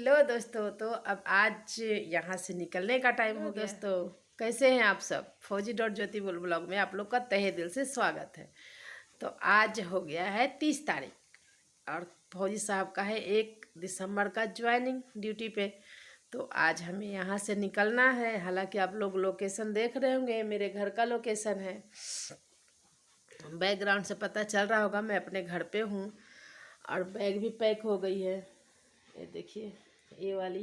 Hello दोस्तों। तो अब आज यहाँ से निकलने का टाइम हो गया। दोस्तों कैसे हैं आप सब? फौजी.ज्योति ब्लॉग में आप लोग का तहे दिल से स्वागत है। तो आज हो गया है 30 तारीख और फौजी साहब का है 1 दिसंबर का ज्वाइनिंग ड्यूटी पे। तो आज हमें यहाँ से निकलना है। हालांकि आप लोग लोकेशन देख रहे होंगे, मेरे घर का लोकेशन है। बैकग्राउंड से पता चल रहा होगा मैं अपने घर पे हूँ और बैग भी पैक हो गई है। ये देखिए, ये वाली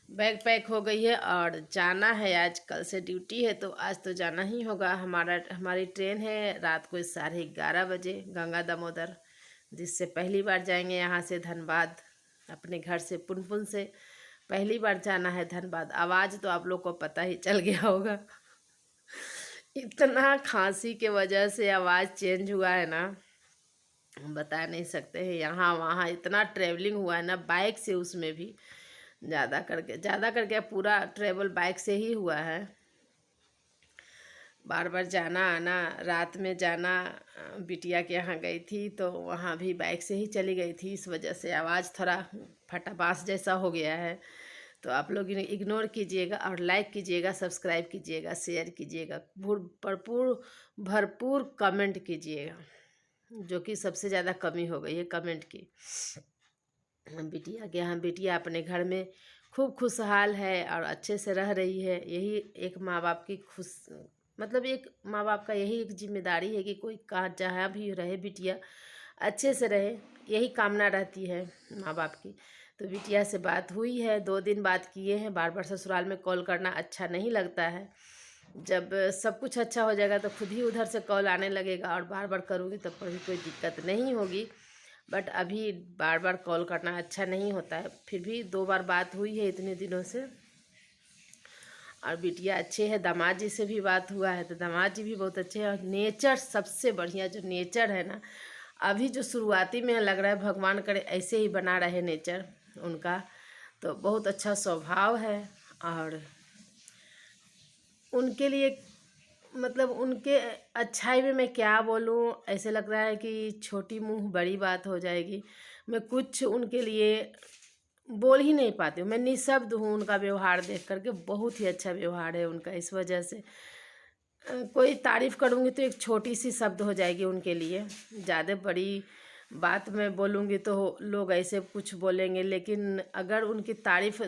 बैग पैक हो गई है और जाना है। आज कल से ड्यूटी है तो आज तो जाना ही होगा। हमारी ट्रेन है रात को 11:30 बजे गंगा दामोदर, जिससे पहली बार जाएंगे यहाँ से धनबाद। अपने घर से पुनपुन से पहली बार जाना है धनबाद। आवाज़ तो आप लोग को पता ही चल गया होगा, इतना खांसी के वजह से आवाज़ चेंज हुआ है ना, बता नहीं सकते हैं। यहाँ वहाँ इतना ट्रैवलिंग हुआ है ना बाइक से, उसमें भी ज़्यादा करके पूरा ट्रैवल बाइक से ही हुआ है। बार बार जाना आना, रात में जाना, बिटिया के यहाँ गई थी तो वहाँ भी बाइक से ही चली गई थी। इस वजह से आवाज़ थोड़ा फटापास जैसा हो गया है। तो आप लोग इग्नोर कीजिएगा और लाइक कीजिएगा, सब्सक्राइब कीजिएगा, शेयर कीजिएगा, भरपूर कमेंट कीजिएगा, जो कि सबसे ज़्यादा कमी हो गई है कमेंट की। बिटिया के यहाँ, बिटिया अपने घर में खूब खुशहाल है और अच्छे से रह रही है। यही एक माँ बाप की एक माँ बाप का यही एक जिम्मेदारी है कि कोई कहाँ जहाँ भी रहे बिटिया अच्छे से रहे, यही कामना रहती है माँ बाप की। तो बिटिया से बात हुई है, 2 दिन बात किए हैं। बार बार ससुराल में कॉल करना अच्छा नहीं लगता है। जब सब कुछ अच्छा हो जाएगा तो खुद ही उधर से कॉल आने लगेगा और बार बार करूँगी तब पर भी कोई दिक्कत नहीं होगी। बट अभी बार बार कॉल करना अच्छा नहीं होता है। फिर भी 2 बार बात हुई है इतने दिनों से और बिटिया अच्छे है। दामाद जी से भी बात हुआ है तो दामाद जी भी बहुत अच्छे हैं। और नेचर सबसे बढ़िया जो नेचर है ना, अभी जो शुरुआती में लग रहा है भगवान करे ऐसे ही बना रहे नेचर उनका। तो बहुत अच्छा स्वभाव है और उनके लिए उनके अच्छाई में मैं क्या बोलूँ, ऐसे लग रहा है कि छोटी मुँह बड़ी बात हो जाएगी। मैं कुछ उनके लिए बोल ही नहीं पाती हूँ, मैं निशब्द हूँ। उनका व्यवहार देख करके बहुत ही अच्छा व्यवहार है उनका। इस वजह से कोई तारीफ़ करूँगी तो एक छोटी सी शब्द हो जाएगी उनके लिए। ज़्यादा बड़ी बात मैं बोलूँगी तो लोग ऐसे कुछ बोलेंगे, लेकिन अगर उनकी तारीफ़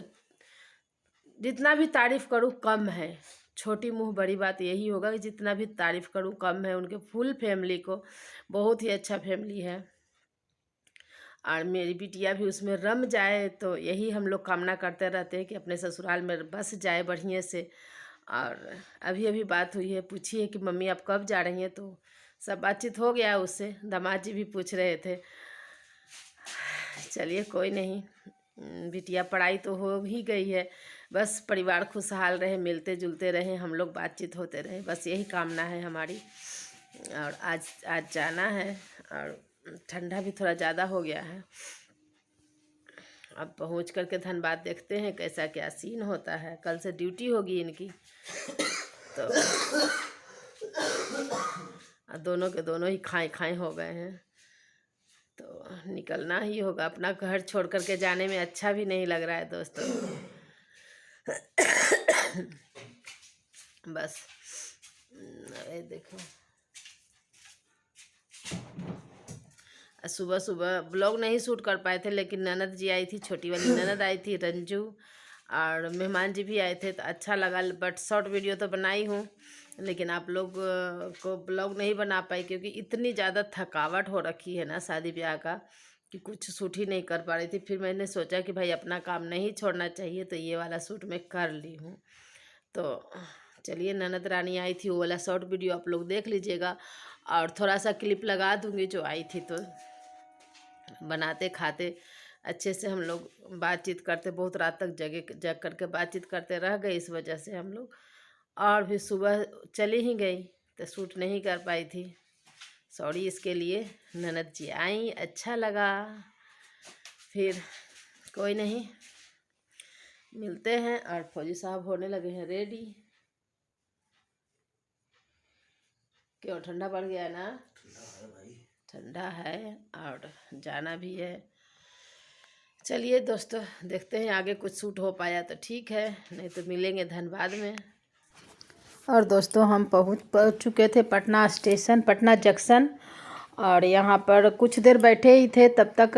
जितना भी तारीफ़ करूँ कम है। छोटी मुँह बड़ी बात यही होगा कि जितना भी तारीफ़ करूँ कम है। उनके फुल फैमिली को, बहुत ही अच्छा फैमिली है और मेरी बिटिया भी उसमें रम जाए, तो यही हम लोग कामना करते रहते हैं कि अपने ससुराल में बस जाए बढ़िया से। और अभी अभी बात हुई है, पूछी है कि मम्मी आप कब जा रही हैं, तो सब बातचीत हो गया उससे। दामाद जी भी पूछ रहे थे। चलिए कोई नहीं, बिटिया पढ़ाई तो हो ही गई है, बस परिवार खुशहाल रहे, मिलते जुलते रहे, हम लोग बातचीत होते रहे, बस यही कामना है हमारी। और आज जाना है और ठंडा भी थोड़ा ज़्यादा हो गया है। अब पहुंच करके धनबाद देखते हैं कैसा क्या सीन होता है। कल से ड्यूटी होगी इनकी तो दोनों के दोनों ही खाए हो गए हैं, तो निकलना ही होगा। अपना घर छोड़ करके जाने में अच्छा भी नहीं लग रहा है दोस्तों। बस ये देखो, सुबह सुबह ब्लॉग नहीं शूट कर पाए थे, लेकिन ननद जी आई थी, छोटी वाली ननद आई थी रंजू, और मेहमान जी भी आए थे तो अच्छा लगा। बट शॉर्ट वीडियो तो बनाई हूँ, लेकिन आप लोग को ब्लॉग नहीं बना पाई क्योंकि इतनी ज़्यादा थकावट हो रखी है ना शादी ब्याह का, कि कुछ शूट ही नहीं कर पा रही थी। फिर मैंने सोचा कि भाई अपना काम नहीं छोड़ना चाहिए, तो ये वाला शूट मैं कर ली हूँ। तो चलिए, ननद रानी आई थी, वो वाला शॉर्ट वीडियो आप लोग देख लीजिएगा और थोड़ा सा क्लिप लगा दूँगी जो आई थी। तो बनाते खाते अच्छे से हम लोग बातचीत करते, बहुत रात तक जग करके बातचीत करते रह गए। इस वजह से हम लोग और भी सुबह चली ही गई तो शूट नहीं कर पाई थी। सॉरी इसके लिए। ननद जी आई, अच्छा लगा। फिर कोई नहीं, मिलते हैं। और फौजी साहब होने लगे हैं रेडी। क्यों, ठंडा पड़ गया ना? ठंडा है और जाना भी है। चलिए दोस्तों, देखते हैं आगे कुछ शूट हो पाया तो ठीक है, नहीं तो मिलेंगे धनबाद में। और दोस्तों हम पहुंच चुके थे पटना स्टेशन, पटना जंक्शन। और यहाँ पर कुछ देर बैठे ही थे, तब तक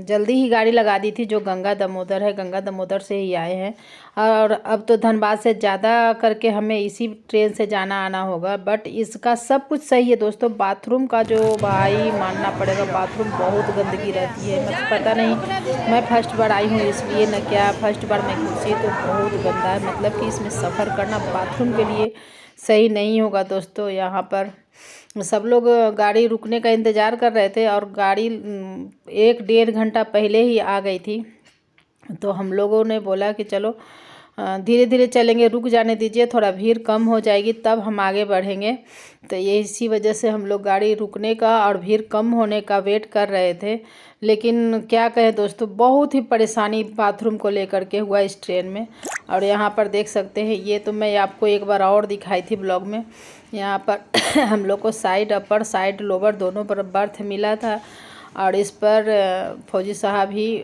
जल्दी ही गाड़ी लगा दी थी। जो गंगा दामोदर है, गंगा दामोदर से ही आए हैं। और अब तो धनबाद से ज़्यादा करके हमें इसी ट्रेन से जाना आना होगा। बट इसका सब कुछ सही है दोस्तों। बाथरूम का जो भाई मानना पड़ेगा, बाथरूम बहुत गंदगी रहती है। मतलब पता नहीं, मैं फर्स्ट बार आई हूँ इसलिए न क्या, फर्स्ट बार मैं घुसी तो बहुत गंदा है। मतलब कि इसमें सफ़र करना बाथरूम के लिए सही नहीं होगा दोस्तों। यहाँ पर सब लोग गाड़ी रुकने का इंतज़ार कर रहे थे और गाड़ी 1-1.5 घंटा पहले ही आ गई थी। तो हम लोगों ने बोला कि चलो धीरे धीरे चलेंगे, रुक जाने दीजिए, थोड़ा भीड़ कम हो जाएगी तब हम आगे बढ़ेंगे। तो ये इसी वजह से हम लोग गाड़ी रुकने का और भीड़ कम होने का वेट कर रहे थे। लेकिन क्या कहें दोस्तों, बहुत ही परेशानी बाथरूम को लेकर के हुआ इस ट्रेन में। और यहाँ पर देख सकते हैं, ये तो मैं आपको एक बार और दिखाई थी ब्लॉग में। यहाँ पर हम लोग को साइड अपर साइड लोअर दोनों पर बर्थ मिला था। और इस पर फौजी साहब ही,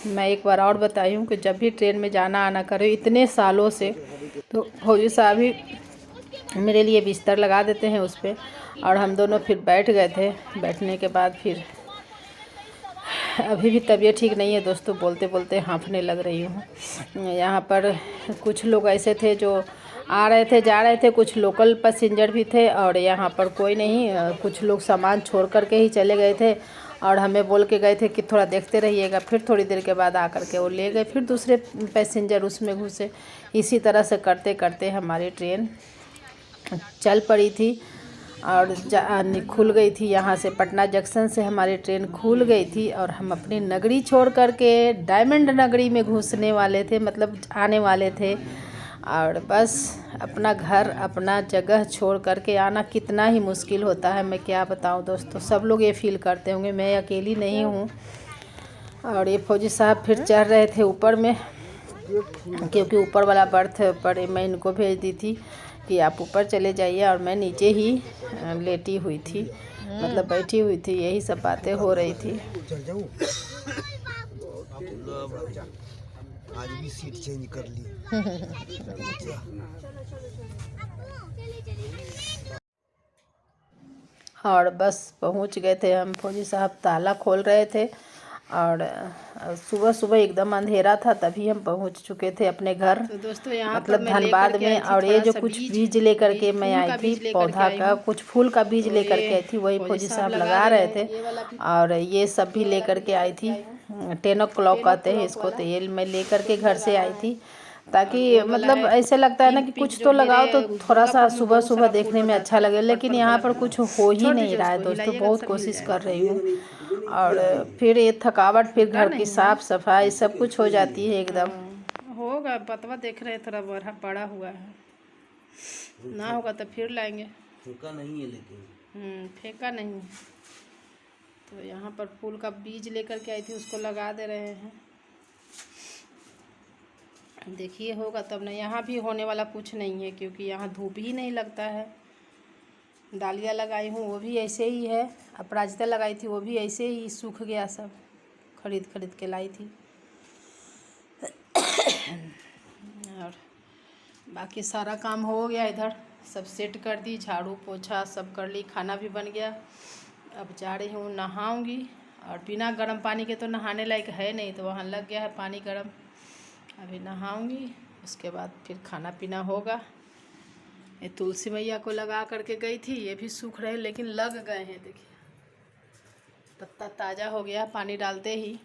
मैं एक बार और बताई हूँ कि जब भी ट्रेन में जाना आना करो इतने सालों से, तो फौजी साहब ही मेरे लिए बिस्तर लगा देते हैं उस पर। और हम दोनों फिर बैठ गए थे। बैठने के बाद फिर अभी भी तबीयत ठीक नहीं है दोस्तों, बोलते बोलते हाँफने लग रही हूँ। यहाँ पर कुछ लोग ऐसे थे जो आ रहे थे जा रहे थे, कुछ लोकल पैसेंजर भी थे। और यहाँ पर कोई नहीं, कुछ लोग सामान छोड़ कर के ही चले गए थे। और हमें बोल के गए थे कि थोड़ा देखते रहिएगा। फिर थोड़ी देर के बाद आकर के वो ले गए, फिर दूसरे पैसेंजर उसमें घुसे। इसी तरह से करते करते हमारी ट्रेन चल पड़ी थी और खुल गई थी। यहाँ से पटना जंक्शन से हमारी ट्रेन खुल गई थी और हम अपनी नगरी छोड़ कर के डायमंड नगरी में घुसने वाले थे, मतलब आने वाले थे। और बस अपना घर अपना जगह छोड़ करके आना कितना ही मुश्किल होता है, मैं क्या बताऊं दोस्तों। सब लोग ये फील करते होंगे, मैं अकेली नहीं हूं। और ये फौजी साहब फिर चढ़ रहे थे ऊपर में, क्योंकि ऊपर वाला बर्थ पर मैं इनको भेज दी थी कि आप ऊपर चले जाइए। और मैं नीचे ही लेटी हुई थी, मतलब बैठी हुई थी। यही सब बातें हो रही थी। आज भी सीट चेंज कर ली। और बस पहुंच गए थे हम। फौजी साहब ताला खोल रहे थे और सुबह सुबह एकदम अंधेरा था, तभी हम पहुंच चुके थे अपने घर। तो दोस्तों यहाँ मतलब धनबाद में। और ये जो कुछ बीज लेकर के मैं आई थी, पौधा का कुछ फूल का बीज लेकर के आई थी, वही फौजी साहब लगा रहे थे। और ये सब भी लेकर के आई थी, 10 o'clock कहते हैं इसको। तो ये मैं लेकर के घर से आई थी, ताकि मतलब ऐसे लगता है ना कि कुछ तो लगाओ तो थोड़ा सा सुबह सुबह देखने में अच्छा लगे। लेकिन यहाँ पर कुछ हो ही नहीं रहा है दोस्तों। बहुत कोशिश कर रही हूँ। और फिर ये थकावट, फिर घर की साफ सफाई सब कुछ हो जाती है एकदम। होगा, पतवा देख रहे हैं थोड़ा बड़ा हुआ है, ना होगा तो फिर लाएंगे। फेंका नहीं है लेकिन फेंका नहीं। तो यहाँ पर फूल का बीज लेकर के आई थी, उसको लगा दे रहे हैं। देखिए होगा तब ना। यहाँ भी होने वाला कुछ नहीं है, क्योंकि यहाँ धूप ही नहीं लगता है। डालिया लगाई हूँ वो भी ऐसे ही है, अपराजिता लगाई थी वो भी ऐसे ही सूख गया, सब खरीद के लाई थी। और बाकी सारा काम हो गया, इधर सब सेट कर दी, झाड़ू पोछा सब कर ली, खाना भी बन गया। अब जा रही हूँ नहाऊंगी। और बिना गर्म पानी के तो नहाने लायक है नहीं, तो वहाँ लग गया है पानी गर्म। अभी नहाऊंगी, उसके बाद फिर खाना पीना होगा। ये तुलसी मैया को लगा करके गई थी, ये भी सूख रहे लेकिन लग गए हैं। देखिए पत्ता ताज़ा हो गया पानी डालते ही।